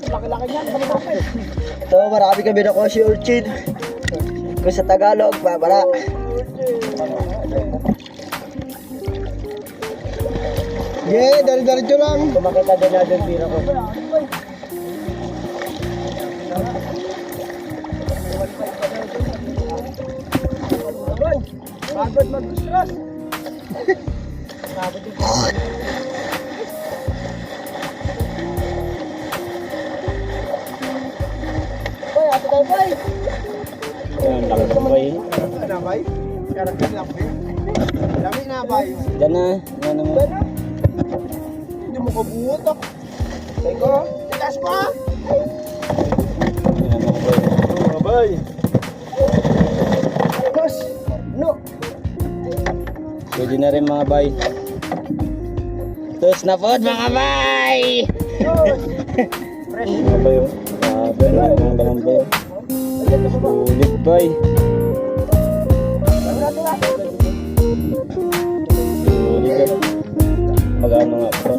Laki-laki niyan, kapit. Ito, marami kami na si urchin. Kung sa Tagalog, babara. Yeah, dari-dari lang. Kung makita din natin pira ko. Pagod mag-stress. Boy, ato tayo, boy. Yan, laki ng bay. Ano, boy? Karakter lang, boy. Dami na, boy. Diyan na. Ano mo? Hindi mo kabuot ako. Teko, titas pa. Yan mga bay. Mga boy. Boss, no. Pwede na rin mga bay. Tos na pod mga bay! Boss. Fresh. Mga bay oh. Grabe na mga ganun bay. Sulit bay. Sulit bay. Magano nga bro?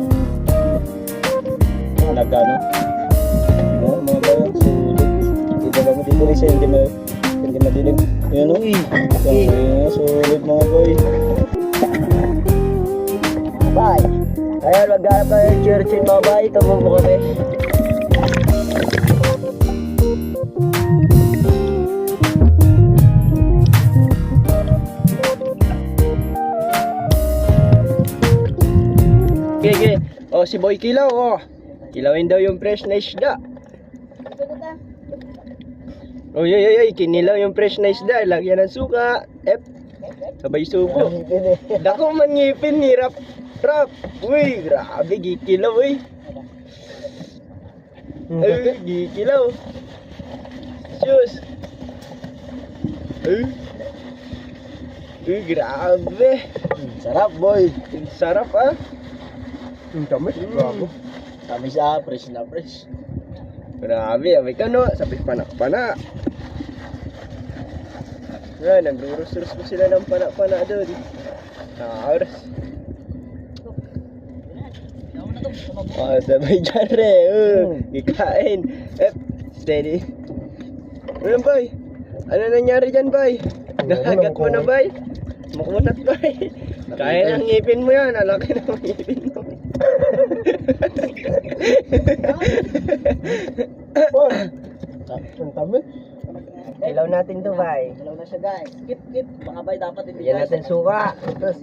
Nagano? Oh, mga bay oh. Sulit. Dito kami dito rin siya. Hindi madilim. Yan oh. Sulit mga bay. Bye. Ayan, maghanap tayo ng churchin mga bay. Tumumbo kami. Okay. O, si Boy Kilaw, o. Kilawin daw yung fresh na isda. Oy, kinilaw yung fresh na isda. Lagyan ng suka. Sabay subo. Dako man ngipin ni Rap. Uy, grabe, gikilaw, uy. Ay, gikilaw. Sus. Uy, grabe. Sarap, boy. Sarap, ah. Ang dami. Bravo. Sabi sa fresh na fresh. Grabe, abay ka no. Sabi panak-pana. Yan, nagruros-ruros ko sila ng panak-pana doon. Oras. Sabay dyan re. Ikain. Steady. Ano bay? Ano nangyari dyan bay? Nakagat mo na bay? Makunat bay? Kaya ng ngipin mo yan. Alaki na ang ngipin mo. Ang dami. Ilaw natin to bay. Ilaw na siya, guys. Kit. Baka bay dapat ibigay. Bigyan natin suka. Tapos